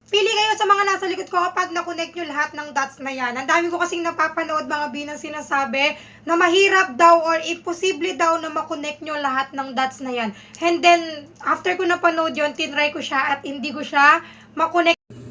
Pili kayo sa mga nasa likod ko kapag na-connect nyo lahat ng dots na yan. Ang dami ko kasing napapanood mga binang sinasabi na mahirap daw or imposible daw na ma-connect nyo lahat ng dots na yan. And then, after ko napanood yun, tinry ko siya at hindi ko siya ma-connect.